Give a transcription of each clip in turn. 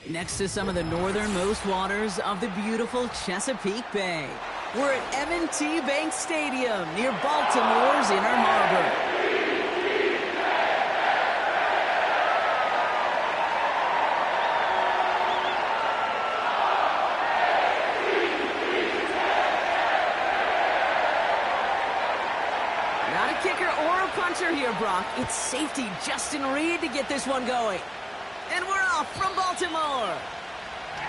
Next to some of the northernmost waters of the beautiful Chesapeake Bay. We're at M&T Bank Stadium near Baltimore's Inner Harbor. Not a kicker or a puncher here, Brock. It's safety Justin Reid to get this one going. And we're off from Baltimore.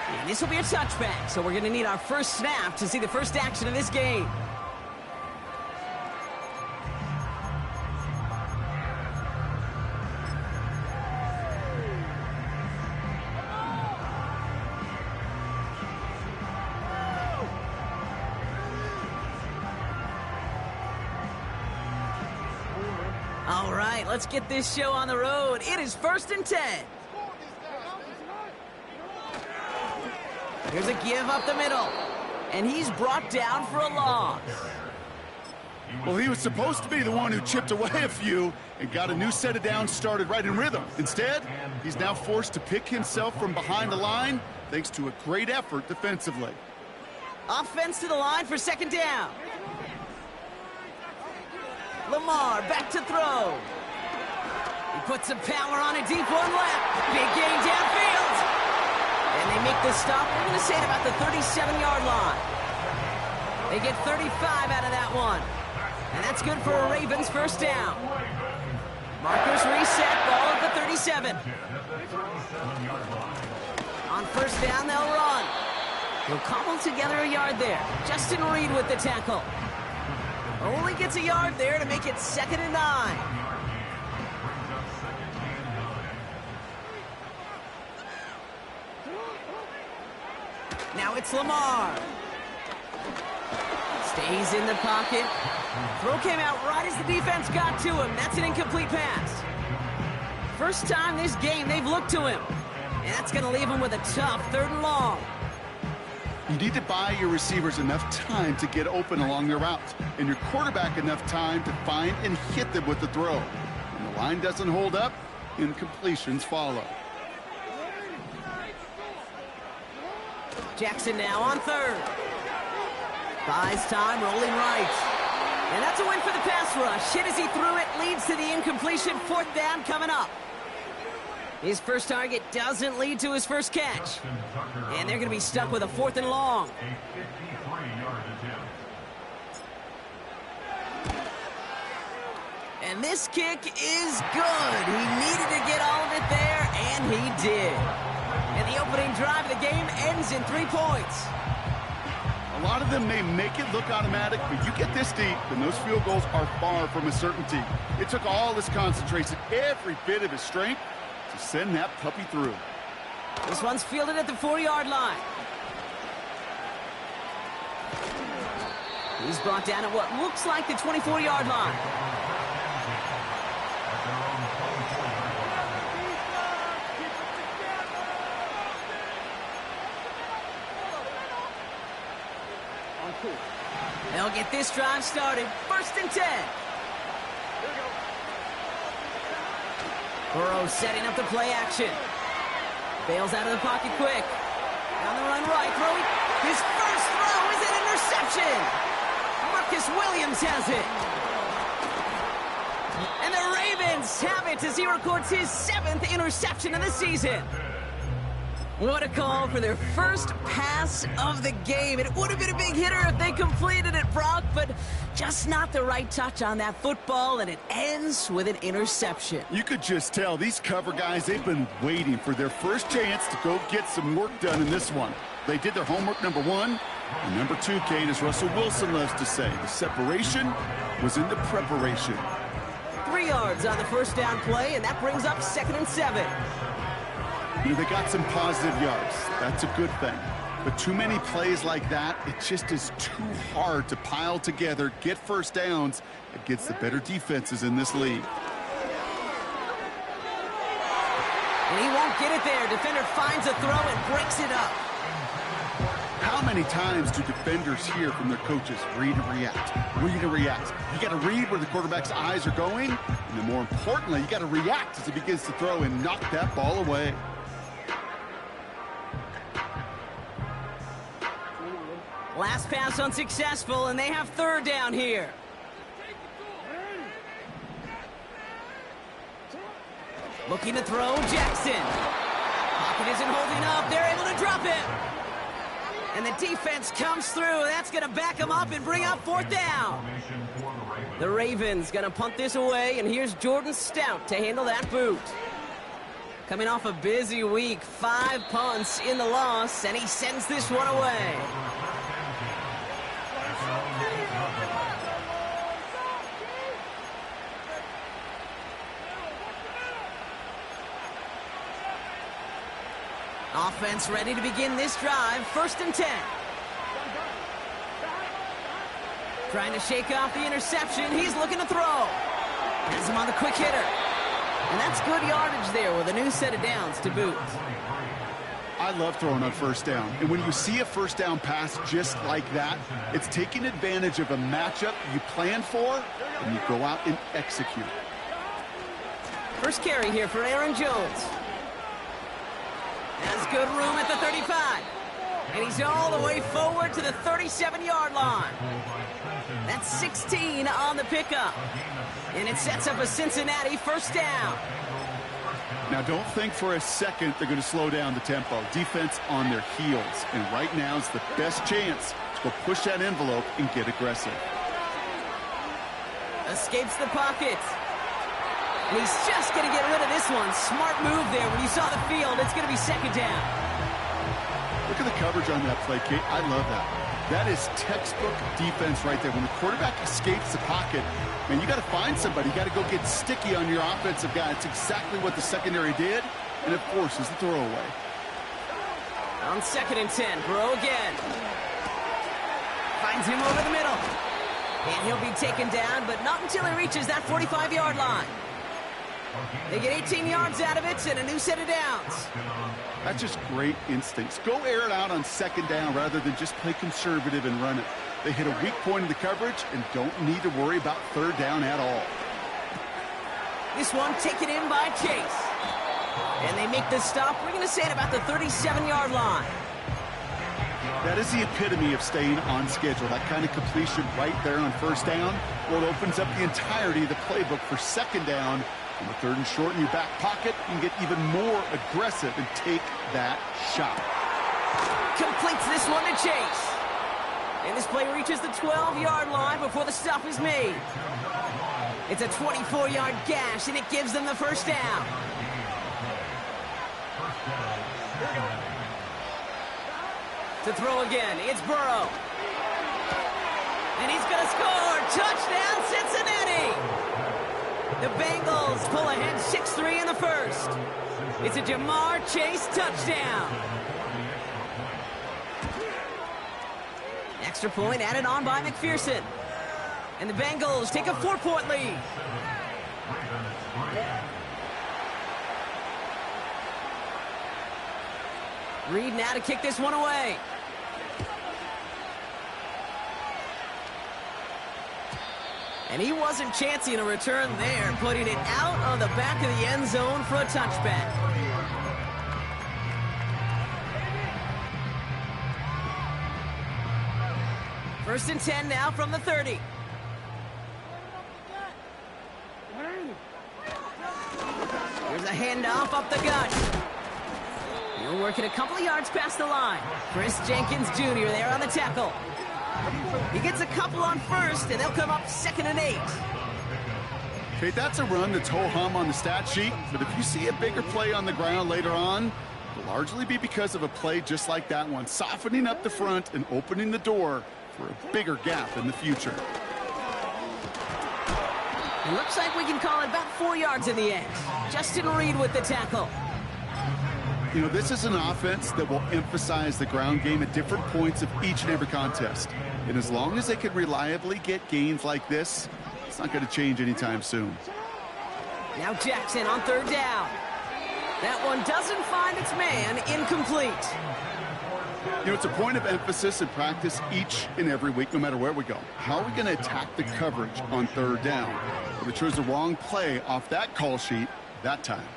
And this will be a touchback, so we're going to need our first snap to see the first action of this game. All right, let's get this show on the road. It is 1st and 10. Here's a give up the middle. And he's brought down for a loss. Well, he was supposed to be the one who chipped away a few and got a new set of downs started right in rhythm. Instead, he's now forced to pick himself from behind the line thanks to a great effort defensively. Offense to the line for 2nd down. Lamar back to throw. He puts some power on a deep one left. Big gain downfield. And they make the stop, we're going to say at about the 37-yard line. They get 35 out of that one. And that's good for a Ravens first down. Markers reset, ball at the 37. On first down, they'll run. He'll cobble together a yard there. Justin Reid with the tackle. Only gets a yard there to make it 2nd and 9. Now it's Lamar. Stays in the pocket. Throw came out right as the defense got to him. That's an incomplete pass. First time this game they've looked to him. And that's going to leave him with a tough 3rd and long. You need to buy your receivers enough time to get open along their routes, and your quarterback enough time to find and hit them with the throw. When the line doesn't hold up, incompletions follow. Jackson now on 3rd. Buys time, rolling right. And that's a win for the pass rush. Hit as he threw it, leads to the incompletion. 4th down coming up. His first target doesn't lead to his first catch. And they're going to be stuck with a 4th and long. And this kick is good. He needed to get all of it there, and he did. And the opening drive of the game ends in 3 points. A lot of them may make it look automatic, but you get this deep, and those field goals are far from a certainty. It took all his concentration, every bit of his strength, to send that puppy through. This one's fielded at the 4-yard line. He's brought down at what looks like the 24-yard line. They'll get this drive started. 1st and 10. Burrow setting up the play action. Bails out of the pocket quick. On the run right, throwing. His first throw is an interception. Marcus Williams has it. And the Ravens have it as he records his 7th interception of the season. What a call for their first pass of the game. It would have been a big hitter if they completed it, Brock, but just not the right touch on that football, and it ends with an interception. You could just tell these cover guys, they've been waiting for their first chance to go get some work done in this one. They did their homework, number 1. And number 2, Kate, as Russell Wilson loves to say, the separation was in the preparation. 3 yards on the first down play, and that brings up 2nd and 7. You know, they got some positive yards. That's a good thing. But too many plays like that, it just is too hard to pile together, get first downs against the better defenses in this league. And he won't get it there. Defender finds a throw and breaks it up. How many times do defenders hear from their coaches, read and react, read and react? You got to read where the quarterback's eyes are going, and then more importantly, you got to react as he begins to throw and knock that ball away. Last pass unsuccessful, and they have third down here. Looking to throw, Jackson. Pocket isn't holding up. They're able to drop it. And the defense comes through. That's going to back them up and bring up fourth down. The Ravens going to punt this away, and here's Jordan Stout to handle that boot. Coming off a busy week, 5 punts in the loss, and he sends this one away. Offense ready to begin this drive. 1st and 10. Trying to shake off the interception. He's looking to throw. Has him on the quick hitter. And that's good yardage there with a new set of downs to boot. I love throwing on 1st down. And when you see a 1st down pass just like that, it's taking advantage of a matchup you plan for, and you go out and execute. First carry here for Aaron Jones. Has good room at the 35. And he's all the way forward to the 37-yard line. That's 16 on the pickup. And it sets up a Cincinnati 1st down. Now, don't think for a second they're going to slow down the tempo. Defense on their heels. And right now is the best chance to go push that envelope and get aggressive. Escapes the pocket. And he's just going to get rid of this one. Smart move there. When you saw the field, it's going to be 2nd down. Look at the coverage on that play, Kate. I love that. That is textbook defense right there. When the quarterback escapes the pocket, man, you got to find somebody. You got to go get sticky on your offensive guy. It's exactly what the secondary did, and it forces the throwaway. On 2nd and 10, Burrow again. Finds him over the middle. And he'll be taken down, but not until he reaches that 45-yard line. They get 18 yards out of it and a new set of downs. That's just great instincts. Go air it out on 2nd down rather than just play conservative and run it. They hit a weak point in the coverage and don't need to worry about 3rd down at all. This one taken in by Chase. And they make the stop. We're going to say it about the 37-yard line. That is the epitome of staying on schedule. That kind of completion right there on 1st down. Well, it opens up the entirety of the playbook for 2nd down. On the 3rd and short in your back pocket, you can get even more aggressive and take that shot. Completes this one to Chase. And this play reaches the 12-yard line before the stop is made. It's a 24-yard gash, and it gives them the 1st down. To throw again, it's Burrow. And he's going to score. Touchdown, Cincinnati! The Bengals pull ahead 6-3 in the 1st. It's a Jamar Chase touchdown. Extra point added on by McPherson. And the Bengals take a 4-point lead. Reed now to kick this one away. And he wasn't chancing a return there, putting it out on the back of the end zone for a touchback. First and 10 now from the 30. Here's a handoff up the gut. You're working a couple of yards past the line. Chris Jenkins Jr. there on the tackle. He gets a couple on 1st, and they'll come up 2nd and 8. Okay, that's a run that's ho-hum on the stat sheet, but if you see a bigger play on the ground later on, it'll largely be because of a play just like that one, softening up the front and opening the door for a bigger gap in the future. It looks like we can call it about 4 yards in the end. Justin Reed with the tackle. You know, this is an offense that will emphasize the ground game at different points of each and every contest. And as long as they can reliably get gains like this, it's not going to change anytime soon. Now Jackson on 3rd down. That one doesn't find its man. Incomplete. You know, it's a point of emphasis in practice each and every week, no matter where we go. How are we going to attack the coverage on 3rd down? If we chose the wrong play off that call sheet that time.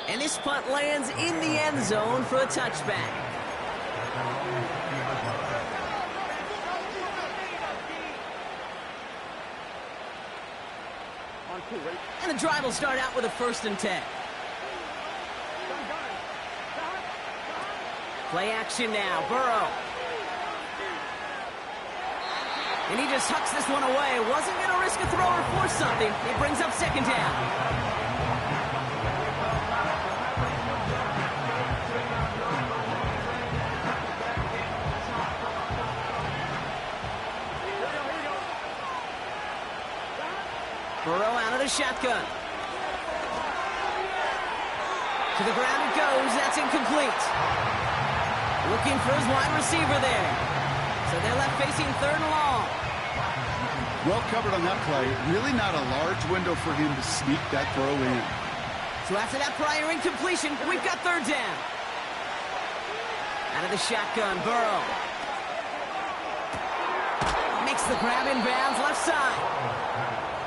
And this punt lands in the end zone for a touchback. And the drive will start out with a 1st and 10. Play action now, Burrow. And he just hucks this one away. Wasn't going to risk a throw or force something. It brings up 2nd down. Burrow out of the shotgun. To the ground it goes. That's incomplete. Looking for his wide receiver there. So they're left facing 3rd and long. Well covered on that play. Really not a large window for him to sneak that throw in. So after that prior incompletion, we've got 3rd down. Out of the shotgun, Burrow. Makes the grab in bounds, left side.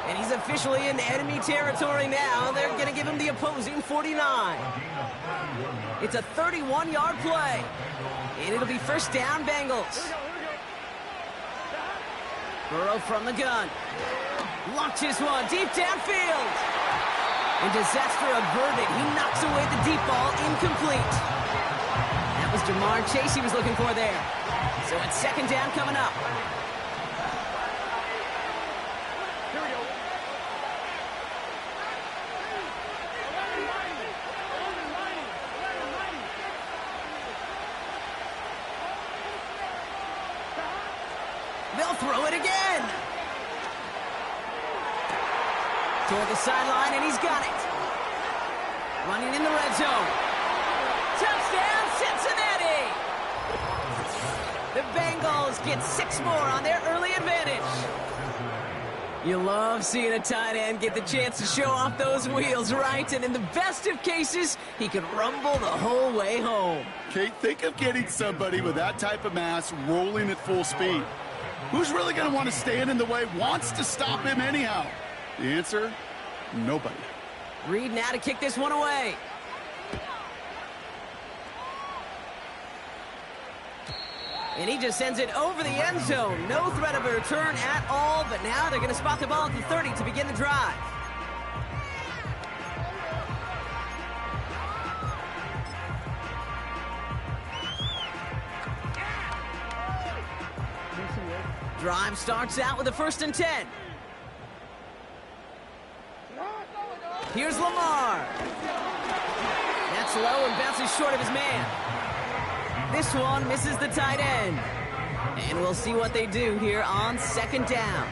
And he's officially in enemy territory now. They're going to give him the opposing 49. It's a 31-yard play. And it'll be 1st down, Bengals. Burrow from the gun. Launches one deep downfield. And disaster averted. He knocks away the deep ball, incomplete. That was Jamar Chase he was looking for there. So it's 2nd down coming up. They'll throw it again. Toward the sideline, and he's got it. Running in the red zone. Touchdown, Cincinnati! The Bengals get 6 more on their early advantage. You love seeing a tight end get the chance to show off those wheels, right? And in the best of cases, he could rumble the whole way home. Kate, think of getting somebody with that type of mass rolling at full speed. Who's really going to want to stand in the way, wants to stop him anyhow? The answer, nobody. Reed now to kick this one away. And he just sends it over the end zone. No threat of a return at all, but now they're going to spot the ball at the 30 to begin the drive. Drive starts out with a 1st and 10. Here's Lamar. That's low and bounces short of his man. This one misses the tight end. And we'll see what they do here on 2nd down.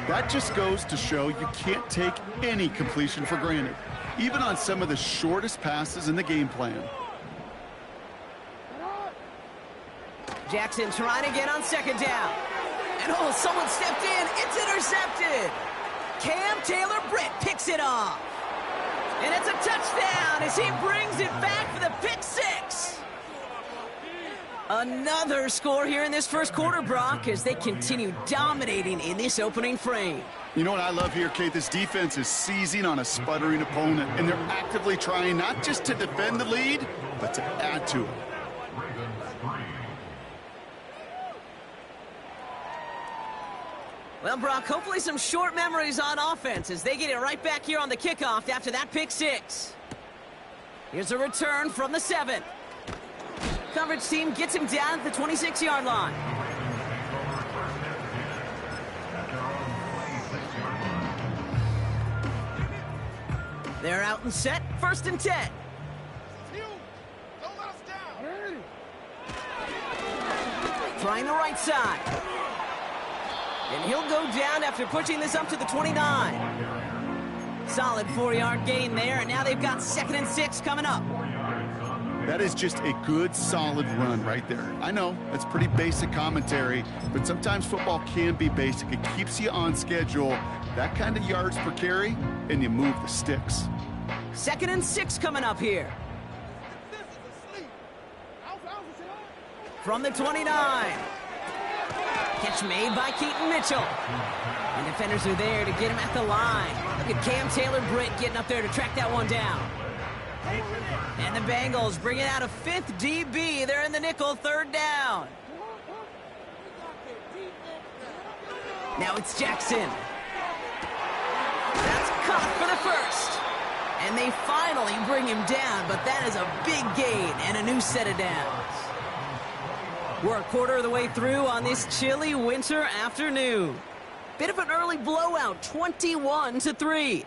That just goes to show you can't take any completion for granted, even on some of the shortest passes in the game plan. Jackson trying to get on 2nd down. And oh, someone stepped in. It's intercepted. Cam Taylor-Britt picks it off. And it's a touchdown as he brings it back for the pick 6. Another score here in this 1st quarter, Brock, as they continue dominating in this opening frame. You know what I love here, Kate? This defense is seizing on a sputtering opponent, and they're actively trying not just to defend the lead, but to add to it. Well, Brock, hopefully some short memories on offense as they get it right back here on the kickoff after that pick 6. Here's a return from the 7. Coverage team gets him down at the 26-yard line. They're out and set, 1st and 10. Trying the right side. And he'll go down after pushing this up to the 29. Solid 4-yard gain there, and now they've got 2nd and 6 coming up. That is just a good, solid run right there. I know, that's pretty basic commentary, but sometimes football can be basic. It keeps you on schedule, that kind of yards per carry, and you move the sticks. 2nd and 6 coming up here. From the 29. Catch made by Keaton Mitchell. And defenders are there to get him at the line. Look at Cam Taylor-Britt getting up there to track that one down. And the Bengals bringing out a 5th DB. They're in the nickel, 3rd down. Now it's Jackson. That's caught for the first. And they finally bring him down, but that is a big gain and a new set of downs. We're a quarter of the way through on this chilly winter afternoon. Bit of an early blowout, 21-3.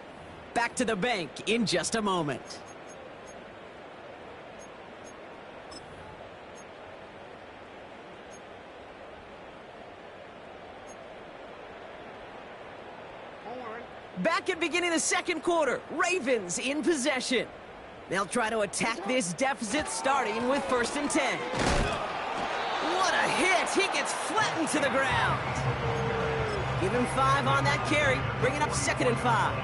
Back to the bank in just a moment. Back at beginning of the second quarter, Ravens in possession. They'll try to attack this deficit starting with 1st and 10. What a hit! He gets flattened to the ground. Give him 5 on that carry, bringing up 2nd and 5.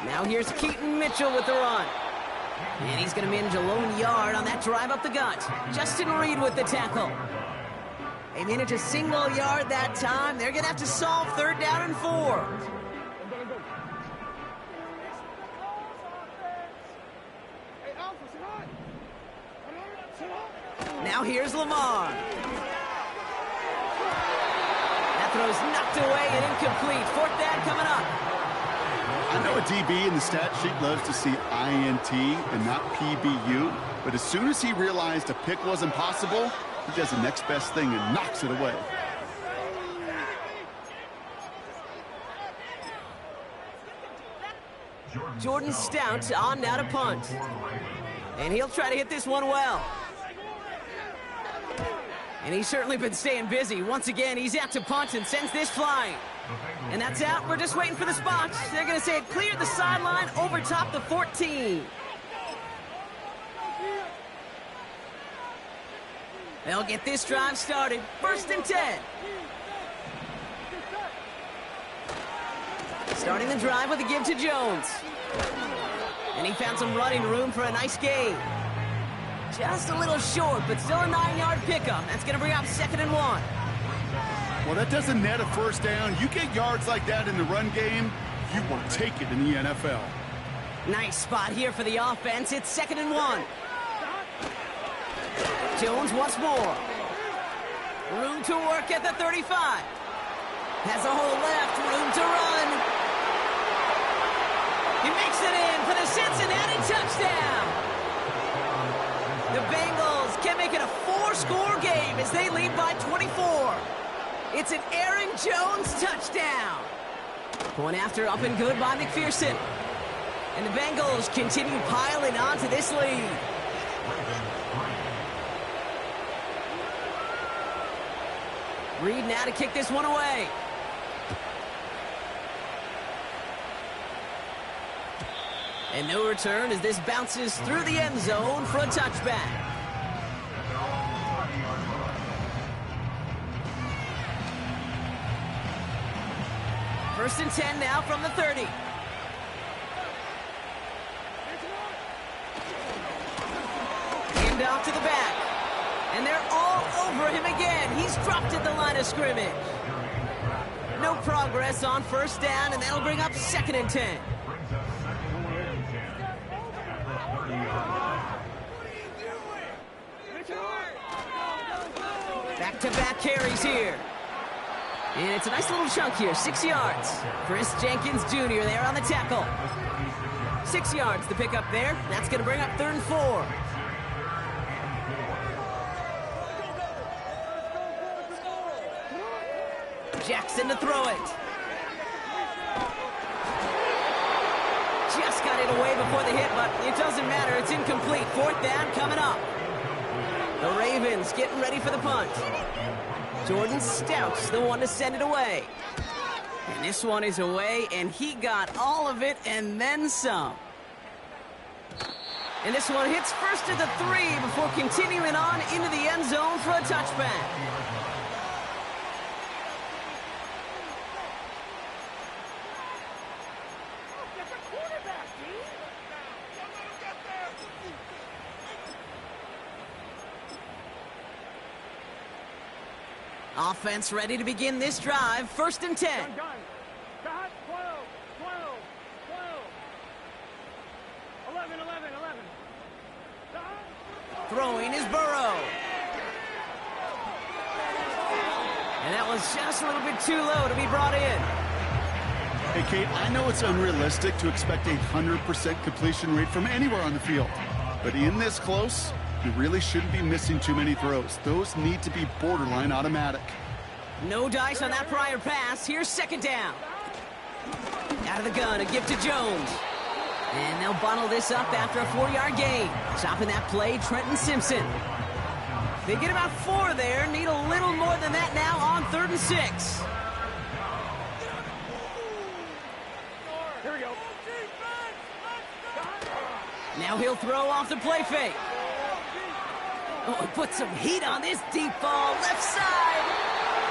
Now here's Keaton Mitchell with the run. And he's going to manage a lone yard on that drive up the gut. Justin Reed with the tackle. They manage a single yard that time. They're going to have to solve 3rd down and 4. Now here's Lamar. That throw's knocked away and incomplete. 4th down coming up. I know a DB in the stat sheet loves to see INT and not PBU, but as soon as he realized a pick wasn't possible, he does the next best thing and knocks it away. Jordan Stout on now to punt. And he'll try to hit this one well. And he's certainly been staying busy. Once again, he's out to punt and sends this flying. And that's out. We're just waiting for the spot. They're going to say it cleared the sideline over top the 14. They'll get this drive started. 1st and 10. Starting the drive with a give to Jones. And he found some running room for a nice gain. Just a little short, but still a 9-yard pickup. That's going to bring up 2nd and 1. Well, that doesn't net a 1st down. You get yards like that in the run game, you will take it in the NFL. Nice spot here for the offense. It's 2nd and 1. Jones once more. Room to work at the 35. Has a hole left, room to run. He makes it in for the Cincinnati touchdown. The Bengals can make it a 4-score game as they lead by 24. It's an Aaron Jones touchdown. Going after up and good by McPherson. And the Bengals continue piling on to this lead. Reed now to kick this one away. And no return as this bounces through the end zone for a touchback. First and 10 now from the 30. Hand off to the back. And they're all over him again. He's dropped at the line of scrimmage. No progress on 1st down, and that'll bring up 2nd and 10. Back-to-back carries here. And it's a nice little chunk here, 6 yards. Chris Jenkins Jr. there on the tackle. 6 yards to pick up there. That's going to bring up 3rd and 4. Jackson to throw it. Just got it away before the hit, but it doesn't matter. It's incomplete. 4th down coming up. The Ravens getting ready for the punt. Jordan Stout's the one to send it away. And this one is away, and he got all of it and then some. And this one hits first at the 3 before continuing on into the end zone for a touchback. Offense ready to begin this drive. 1st and 10. Got 12, 11. Throwing is Burrow. was just a little bit too low to be brought in. Hey, Kate, I know it's unrealistic to expect a 100% completion rate from anywhere on the field. But in this close, you really shouldn't be missing too many throws. Those need to be borderline automatic. No dice on that prior pass. Here's second down. Out of the gun, a give to Jones. And they'll bundle this up after a 4-yard gain. Stopping that play, Trenton Simpson. They get about 4 there. Need a little more than that now on 3rd and 6. Here we go. Now he'll throw off the play fake. Oh, put some heat on this deep ball, left side.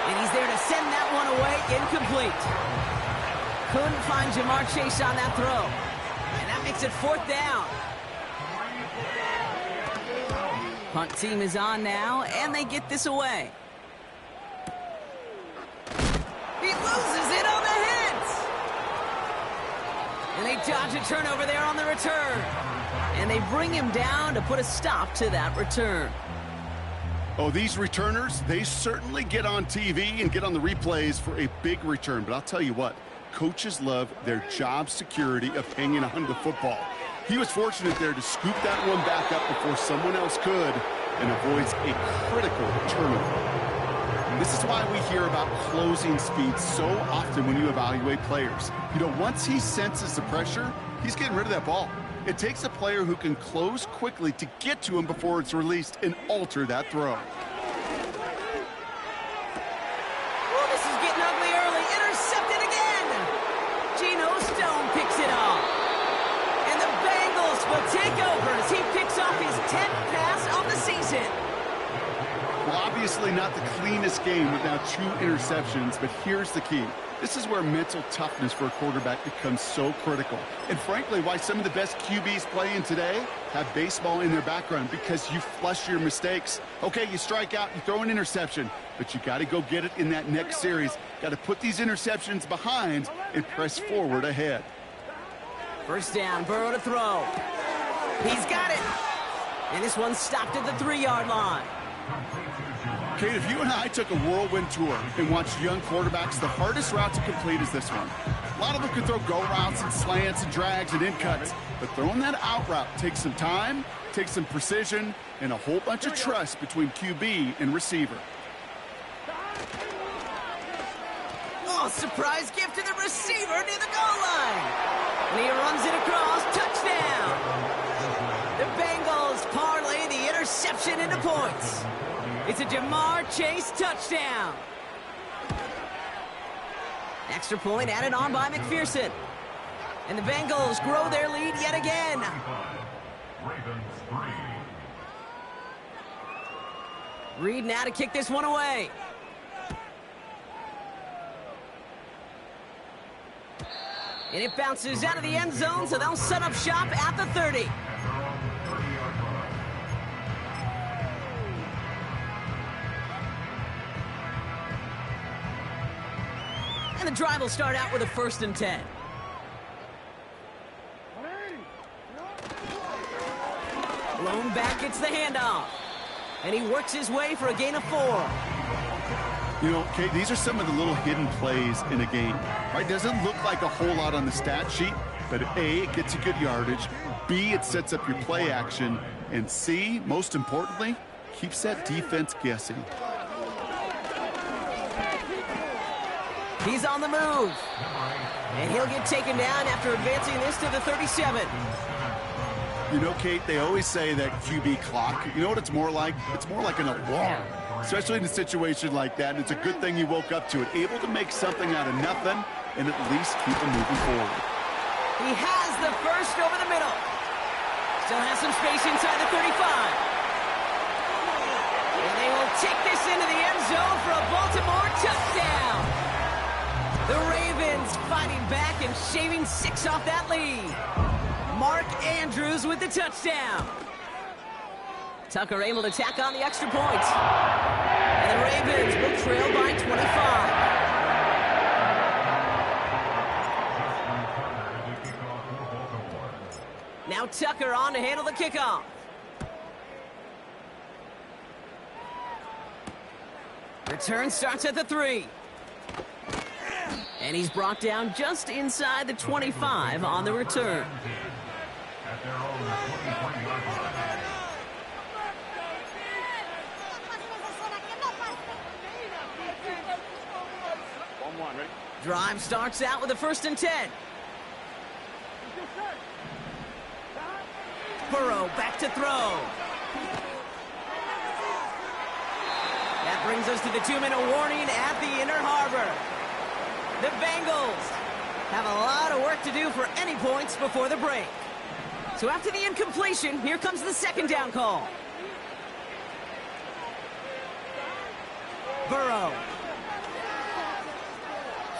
And he's there to send that one away, incomplete. Couldn't find Jamar Chase on that throw. And that makes it 4th down. Punt team is on now, and they get this away. He loses it on the hit. And they dodge a turnover there on the return. And they bring him down to put a stop to that return. Oh, these returners, they certainly get on TV and get on the replays for a big return. But I'll tell you what, coaches love their job security of hanging on to the football. He was fortunate there to scoop that one back up before someone else could and avoids a critical turnover. This is why we hear about closing speed so often when you evaluate players. You know, once he senses the pressure, he's getting rid of that ball. It takes a player who can close quickly to get to him before it's released and alter that throw. Oh, this is getting ugly early. Intercepted again. Geno Stone picks it off. And the Bengals will take over as he picks off his 10th pass of the season. Well, obviously not the cleanest game with now 2 interceptions, but here's the key. This is where mental toughness for a quarterback becomes so critical. And frankly, why some of the best QBs playing today have baseball in their background, because you flush your mistakes. Okay, you strike out, you throw an interception, but you got to go get it in that next series. Got to put these interceptions behind and press forward ahead. First down, Burrow to throw. He's got it. And this one's stopped at the 3-yard line. Kate, if you and I took a whirlwind tour and watched young quarterbacks, the hardest route to complete is this one. A lot of them can throw go routes and slants and drags and in cuts, but throwing that out route takes some time, takes some precision, and a whole bunch of trust between QB and receiver. Oh, surprise gift to the receiver near the goal line. And he runs it across, touchdown. The Bengals parlay the interception into points. It's a Jamar Chase touchdown. Extra point added on by McPherson. And the Bengals grow their lead yet again. Reed now to kick this one away. And it bounces out of the end zone, so they'll set up shop at the 30. And the drive will start out with a 1st and 10. Blown back gets the handoff. And he works his way for a gain of 4. You know, Kate, these are some of the little hidden plays in a game. Right? Doesn't look like a whole lot on the stat sheet, but A, it gets you good yardage. B, it sets up your play action. And C, most importantly, keeps that defense guessing. He's on the move. And he'll get taken down after advancing this to the 37. You know, Kate, they always say that QB clock, you know what it's more like? It's more like an alarm, especially in a situation like that. And it's a good thing you woke up to it, able to make something out of nothing and at least keep it moving forward. He has the first over the middle. Still has some space inside the 35. And they will take this into the end zone for a Baltimore touchdown. The Ravens fighting back and shaving 6 off that lead. Mark Andrews with the touchdown. Tucker able to tack on the extra point. And the Ravens will trail by 25. Now Tucker on to handle the kickoff. Return starts at the 3. And he's brought down just inside the 25 on the return. Drive starts out with a 1st and 10. Burrow back to throw. That brings us to the 2-minute warning at the Inner Harbor. The Bengals have a lot of work to do for any points before the break. So after the incompletion, here comes the 2nd down call. Burrow.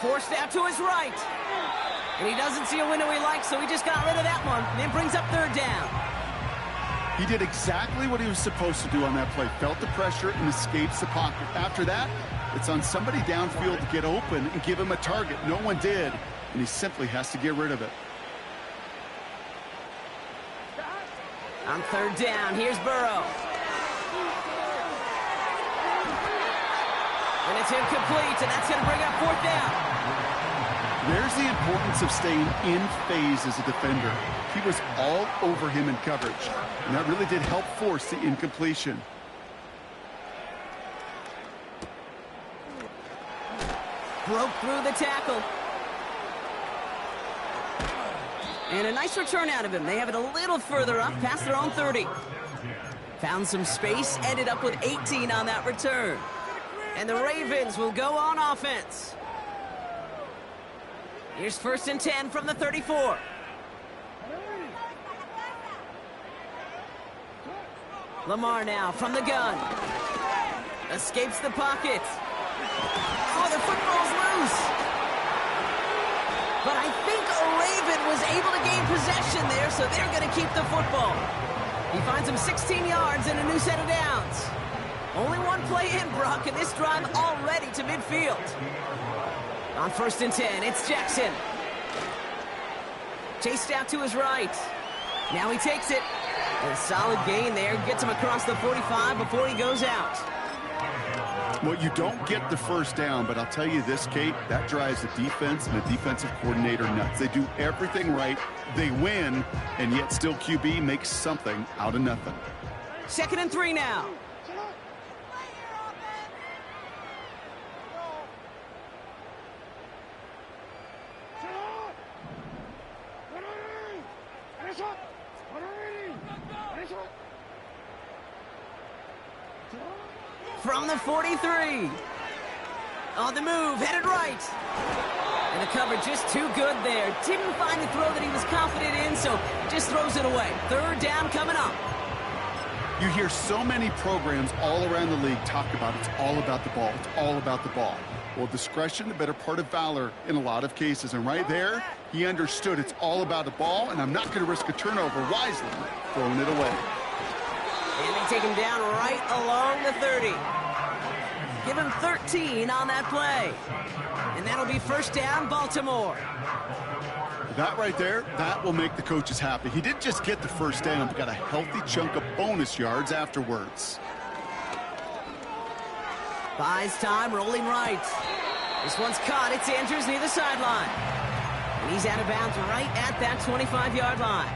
Forced out to his right. And he doesn't see a window he likes, so he just got rid of that one. And then brings up 3rd down. He did exactly what he was supposed to do on that play. Felt the pressure and escapes the pocket. After that, it's on somebody downfield to get open and give him a target. No one did, and he simply has to get rid of it. On 3rd down, here's Burrow. And it's incomplete, and that's going to bring up 4th down. There's the importance of staying in phase as a defender. He was all over him in coverage, and that really did help force the incompletion. Broke through the tackle. And a nice return out of him. They have it a little further up, past their own 30. Found some space, ended up with 18 on that return. And the Ravens will go on offense. Here's 1st and 10 from the 34. Lamar now from the gun. Escapes the pocket. Oh, the football's loose. But I think a Raven was able to gain possession there, so they're going to keep the football. He finds him 16 yards and a new set of downs. Only one play in, Brock, and this drive already to midfield. On 1st and 10, it's Jackson. Chased out to his right. Now he takes it. A solid gain there. Gets him across the 45 before he goes out. Well, you don't get the 1st down, but I'll tell you this, Kate, that drives the defense and the defensive coordinator nuts. They do everything right. They win, and yet still QB makes something out of nothing. 2nd and 3 now. From the 43. On the move, headed right. And the coverage just too good there. Didn't find the throw that he was confident in, so just throws it away. 3rd down coming up. You hear so many programs all around the league talk about it's all about the ball. It's all about the ball. Well, discretion, the better part of valor in a lot of cases. And right there, he understood it's all about the ball, and I'm not going to risk a turnover wisely, throwing it away. And they take him down right along the 30. Give him 13 on that play. And that'll be 1st down, Baltimore. That right there, that will make the coaches happy. He didn't just get the 1st down, but got a healthy chunk of bonus yards afterwards. Buys time, rolling right. This one's caught. It's Andrews near the sideline. And he's out of bounds right at that 25-yard line.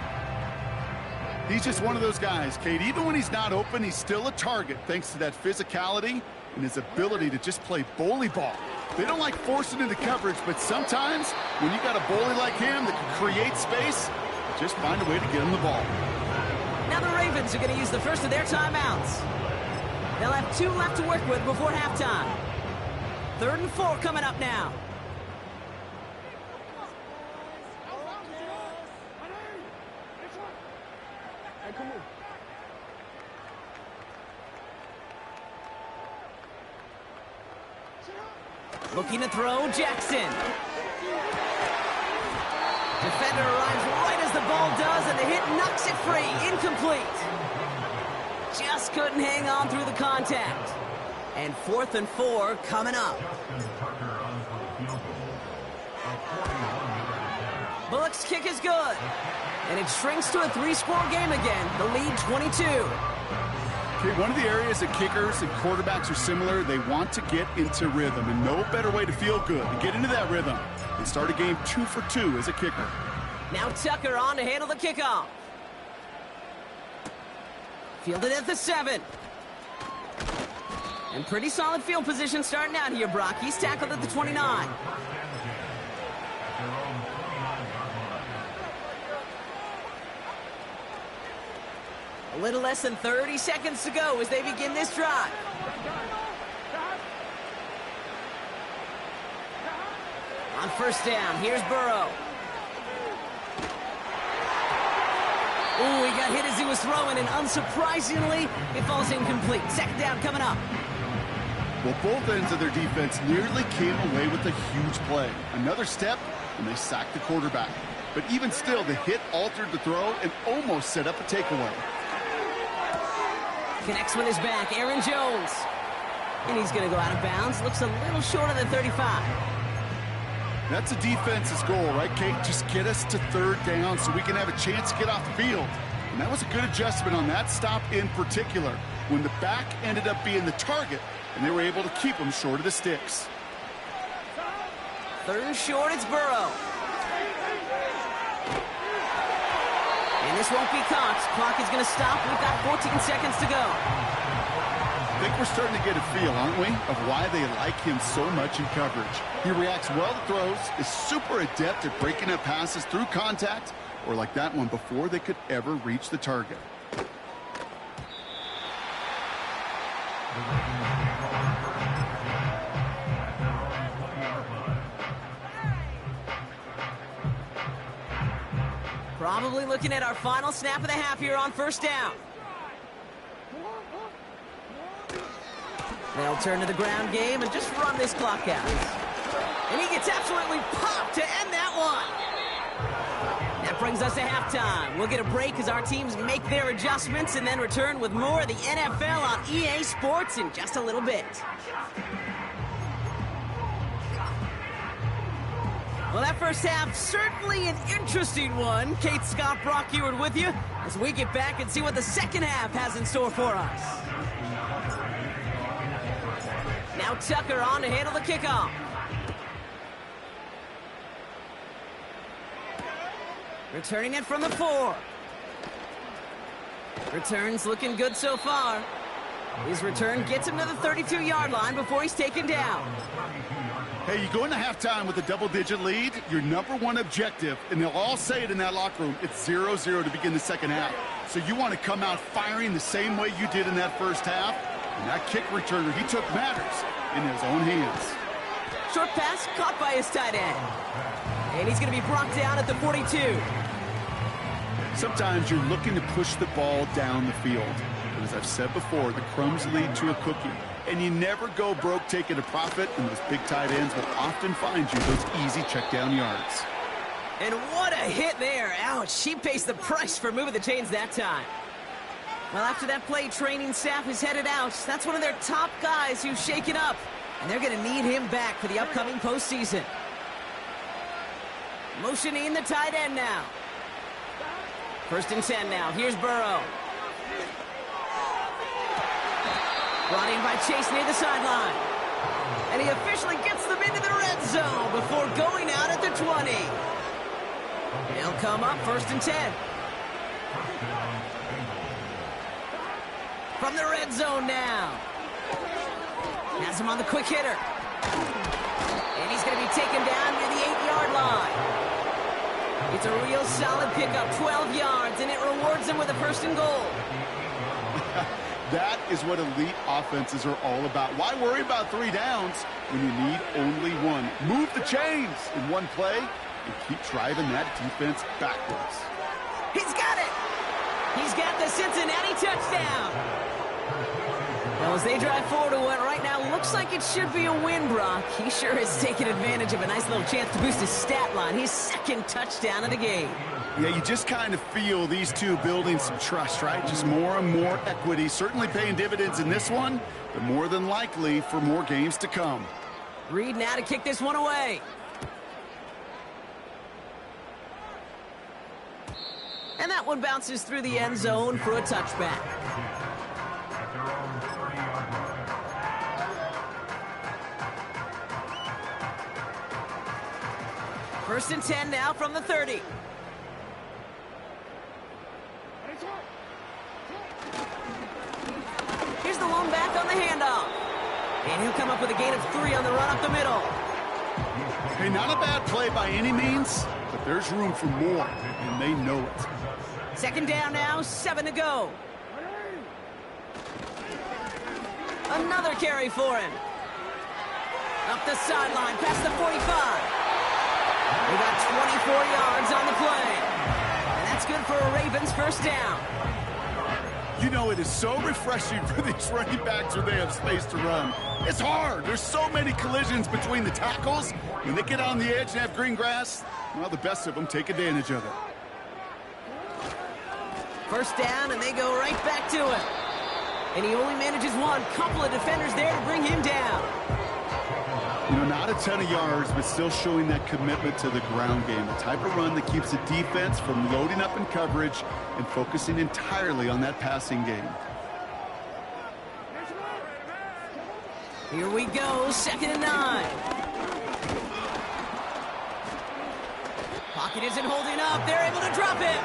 He's just one of those guys, Kate. Even when he's not open, he's still a target thanks to that physicality and his ability to just play bully ball. They don't like forcing into coverage, but sometimes when you got a bully like him that can create space, just find a way to get him the ball. Now the Ravens are going to use the first of their timeouts. They'll have 2 left to work with before halftime. 3rd and 4 coming up now. Looking to throw, Jackson. Defender arrives right as the ball does, and the hit knocks it free. Incomplete. Just couldn't hang on through the contact. And 4th and 4 coming up. Bullock's kick is good. And it shrinks to a 3-score game again. The lead 22. Okay, one of the areas that kickers and quarterbacks are similar, they want to get into rhythm, and no better way to feel good, to get into that rhythm, and start a game 2 for 2 as a kicker. Now Tucker on to handle the kickoff. Fielded at the 7. And pretty solid field position starting out here, Brock. He's tackled at the 29. A little less than 30 seconds to go as they begin this drive. On first down, here's Burrow. Ooh, he got hit as he was throwing, and unsurprisingly, it falls incomplete. Second down coming up. Well, both ends of their defense nearly came away with a huge play. Another step, and they sacked the quarterback. But even still, the hit altered the throw and almost set up a takeaway. Connects with his back, Aaron Jones. And he's going to go out of bounds. Looks a little short of the 35. That's a defense's goal, right, Kate? Just get us to third down so we can have a chance to get off the field. And that was a good adjustment on that stop in particular, when the back ended up being the target, and they were able to keep him short of the sticks. Third and short, it's Burrow. And this won't be caught. Clock is going to stop. We've got 14 seconds to go. I think we're starting to get a feel, aren't we, of why they like him so much in coverage. He reacts well to throws, is super adept at breaking up passes through contact, or like that one before they could ever reach the target. Probably looking at our final snap of the half here on first down. They'll turn to the ground game and just run this clock out. And he gets absolutely popped to end that one. That brings us to halftime. We'll get a break as our teams make their adjustments and then return with more of the NFL on EA Sports in just a little bit. Well, that first half, certainly an interesting one. Kate, Scott, Brock Ewart with you as we get back and see what the second half has in store for us. Now Tucker on to handle the kickoff. Returning it from the 4. Returns looking good so far. His return gets him to the 32-yard line before he's taken down. Hey, you go into halftime with a double-digit lead, your number one objective, and they'll all say it in that locker room, it's 0-0 to begin the second half. So you want to come out firing the same way you did in that first half, and that kick returner he took matters in his own hands. Short pass caught by his tight end. And he's going to be brought down at the 42. Sometimes you're looking to push the ball down the field. But as I've said before, the crumbs lead to a cookie. And you never go broke taking a profit, and those big tight ends will often find you those easy check down yards. And what a hit there. Ouch, she pays the price for moving the chains that time. Well, after that play, training staff is headed out. That's one of their top guys who's shaken up. And they're going to need him back for the upcoming postseason. Motioning the tight end now. First and 10 now. Here's Burrow. Brought in by Chase near the sideline. And he officially gets them into the red zone before going out at the 20. They'll come up first and 10. From the red zone now. Has him on the quick hitter. And he's going to be taken down near the 8-yard line. It's a real solid pickup, 12 yards, and it rewards him with a first and goal. That is what elite offenses are all about. Why worry about 3 downs when you need only 1? Move the chains in one play and keep driving that defense backwards. He's got it! He's got the Cincinnati touchdown! Well, as they drive forward to what right now looks like it should be a win, Brock, he sure has taken advantage of a nice little chance to boost his stat line. His second touchdown of the game. Yeah, you just kind of feel these two building some trust, right? Just more and more equity. Certainly paying dividends in this one, but more than likely for more games to come. Reed now to kick this one away. And that one bounces through the end zone for a touchback. First and 10 now from the 30. Here's the lone back on the handoff. And he'll come up with a gain of 3 on the run up the middle. Hey, not a bad play by any means, but there's room for more, and they know it. Second down now, 7 to go. Another carry for him. Up the sideline, past the 45. We got 24 yards on the play. And that's good for a Ravens first down. You know, it is so refreshing for these running backs when they have space to run. It's hard. There's so many collisions between the tackles. When they get on the edge and have green grass, well, the best of them take advantage of it. First down, and they go right back to it. And he only manages one. Couple of defenders there to bring him down. You know, not a ton of yards, but still showing that commitment to the ground game. The type of run that keeps the defense from loading up in coverage and focusing entirely on that passing game. Here we go, 2nd and 9. Pocket isn't holding up. They're able to drop it.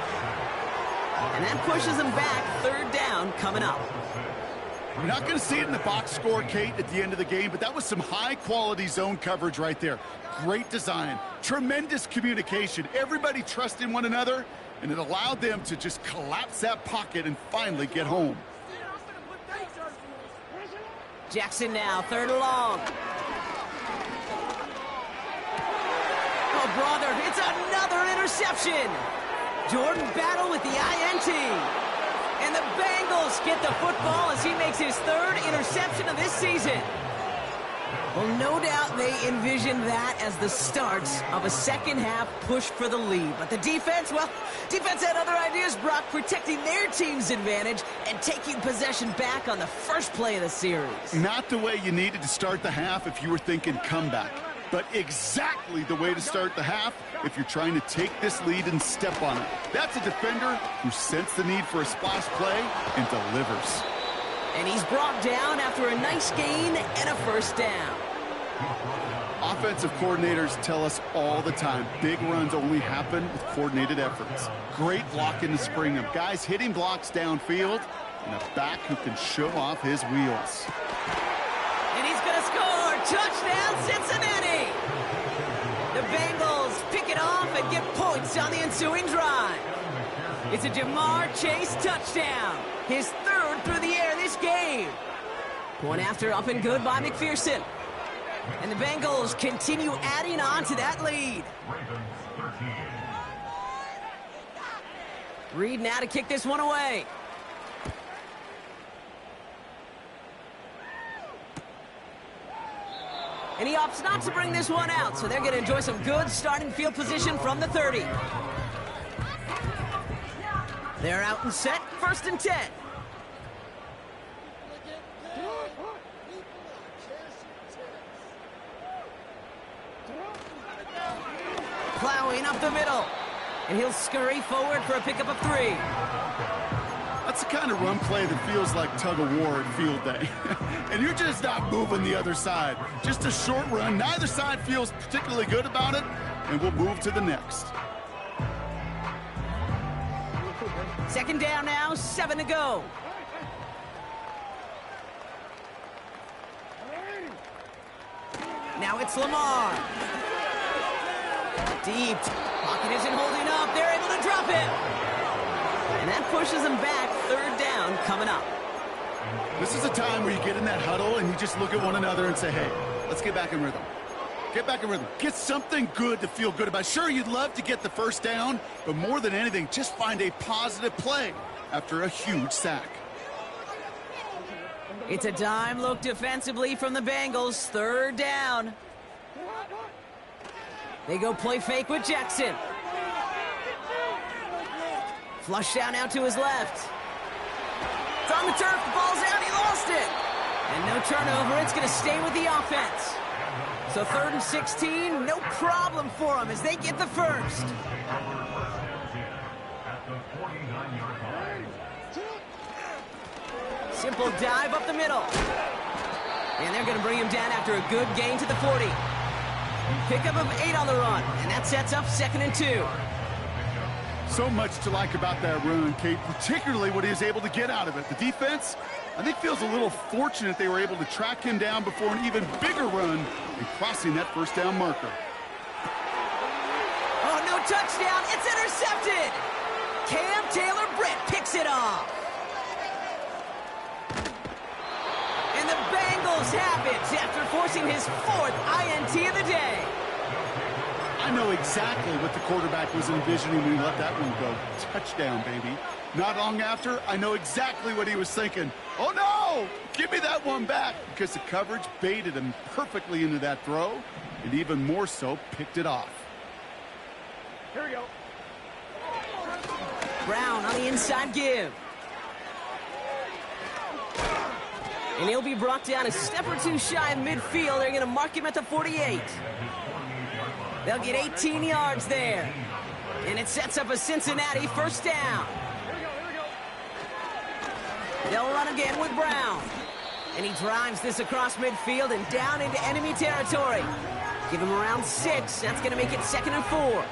And that pushes them back. 3rd down coming up. You're not going to see it in the box score, Kate, at the end of the game, but that was some high-quality zone coverage right there. Great design, tremendous communication, everybody trusting one another, and it allowed them to just collapse that pocket and finally get home. Jackson now, 3rd and long. Oh, brother, it's another interception. Jordan Battle with the INT. And the Bengals get the football as he makes his 3rd interception of this season. Well, no doubt they envisioned that as the start of a second-half push for the lead. But the defense, well, defense had other ideas, Brock, protecting their team's advantage and taking possession back on the first play of the series. Not the way you needed to start the half if you were thinking comeback, but exactly the way to start the half if you're trying to take this lead and step on it. That's a defender who sensed the need for a splash play and delivers. And he's brought down after a nice gain and a first down. Offensive coordinators tell us all the time, big runs only happen with coordinated efforts. Great blocking to spring them. Guys hitting blocks downfield, and a back who can show off his wheels. And he's going to score. Touchdown, Cincinnati! The Bengals pick it off and get points on the ensuing drive. It's a Jamar Chase touchdown. His 3rd through the air this game. Point after up and good by McPherson. And the Bengals continue adding on to that lead. Reed now to kick this one away. And he opts not to bring this one out, so they're going to enjoy some good starting field position from the 30. They're out and set, 1st and 10. Plowing up the middle. And he'll scurry forward for a pickup of 3. That's the kind of run play that feels like tug-of-war at field day. And you're just not moving the other side. Just a short run. Neither side feels particularly good about it, and we'll move to the next. 2nd down now, 7 to go. Now it's Lamar. Deep. Pocket isn't holding up. They're able to drop it. And that pushes them back. 3rd down coming up. This is a time where you get in that huddle and you just look at one another and say, hey, let's get back in rhythm. Get back in rhythm. Get something good to feel good about. Sure, you'd love to get the first down, but more than anything, just find a positive play after a huge sack. It's a dime look defensively from the Bengals. 3rd down. They go play fake with Jackson. Flush down out to his left. It's on the turf. The ball's out. He lost it. And no turnover. It's going to stay with the offense. So 3rd and 16, no problem for them as they get the first. Simple dive up the middle. And they're going to bring him down after a good gain to the 40. Pickup of 8 on the run, and that sets up 2nd and 2. So much to like about that run, Kate, particularly what he was able to get out of it. The defense, I think, feels a little fortunate they were able to track him down before an even bigger run and crossing that first down marker. Oh, no touchdown. It's intercepted. Cam Taylor-Britt picks it off. And the Bengals have it after forcing his 4th INT of the day. I know exactly what the quarterback was envisioning when he let that one go. Touchdown, baby. Not long after, I know exactly what he was thinking. Oh, no! Give me that one back, because the coverage baited him perfectly into that throw, and even more so, picked it off. Here we go. Brown on the inside give. And he'll be brought down a step or two shy of midfield. They're going to mark him at the 48. They'll get 18 yards there. And it sets up a Cincinnati first down. They'll run again with Brown. And he drives this across midfield and down into enemy territory. Give him around 6. That's going to make it 2nd and 4.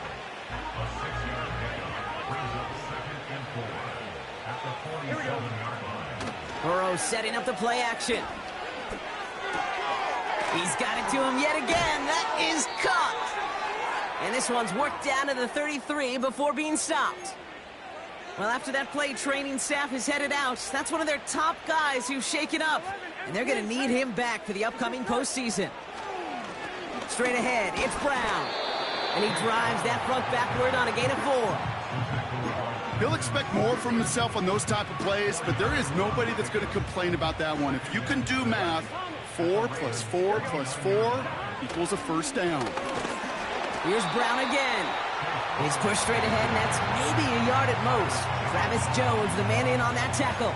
Burrow setting up the play action. He's got it to him yet again. That is caught. And this one's worked down to the 33 before being stopped. Well, after that play, training staff is headed out. That's one of their top guys who's shaken up. And they're going to need him back for the upcoming postseason. Straight ahead, it's Brown. And he drives that front backward on a gain of 4. He'll expect more from himself on those type of plays, but there is nobody that's going to complain about that one. If you can do math, 4 plus 4 plus 4 equals a first down. Here's Brown again. He's pushed straight ahead, and that's maybe a yard at most. Travis Jones, the man in on that tackle.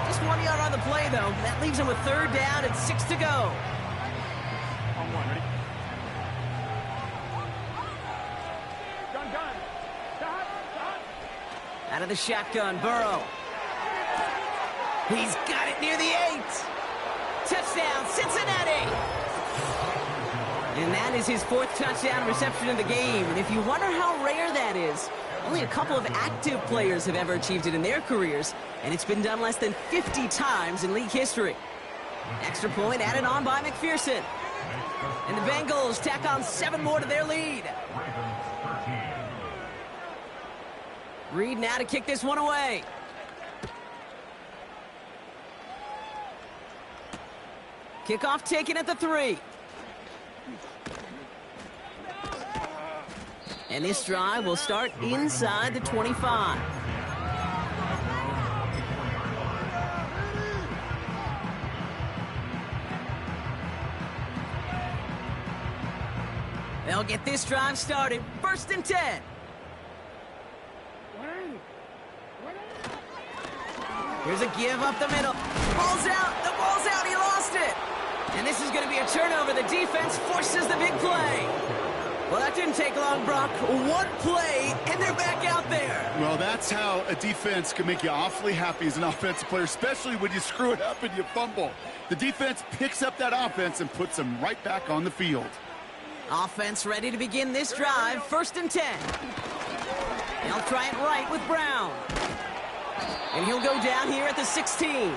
Just 1 yard on the play, though. That leaves him with 3rd down and 6 to go. On 1, ready? Gun. Out of the shotgun, Burrow. He's got it near the 8. Touchdown, Cincinnati. And that is his 4th touchdown reception of the game. And if you wonder how rare that is, only a couple of active players have ever achieved it in their careers, and it's been done less than 50 times in league history. Extra point added on by McPherson. And the Bengals tack on 7 more to their lead. Reed now to kick this one away. Kickoff taken at the 3. And this drive will start inside the 25. They'll get this drive started. 1st and 10. Here's a give up the middle. Ball's out. The ball's out. He lost it. And this is going to be a turnover. The defense forces the big play. Well, that didn't take long, Brock. 1 play, and they're back out there. Well, that's how a defense can make you awfully happy as an offensive player, especially when you screw it up and you fumble. The defense picks up that offense and puts them right back on the field. Offense ready to begin this drive. 1st and 10. They'll try it right with Brown. And he'll go down here at the 16.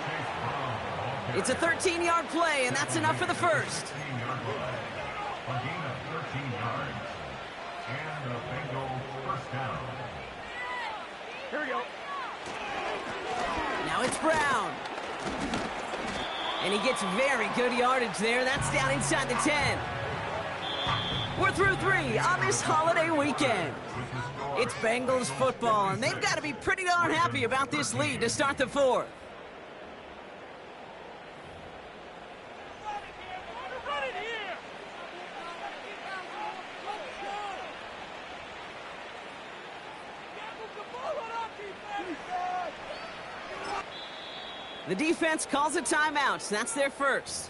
It's a 13-yard play, and that's enough for the 1st. Here we go. Now it's Brown. And he gets very good yardage there. That's down inside the 10. We're through 3 on this holiday weekend. It's Bengals football, and they've got to be pretty darn happy about this lead to start the 4th. The defense calls a timeout. That's their 1st.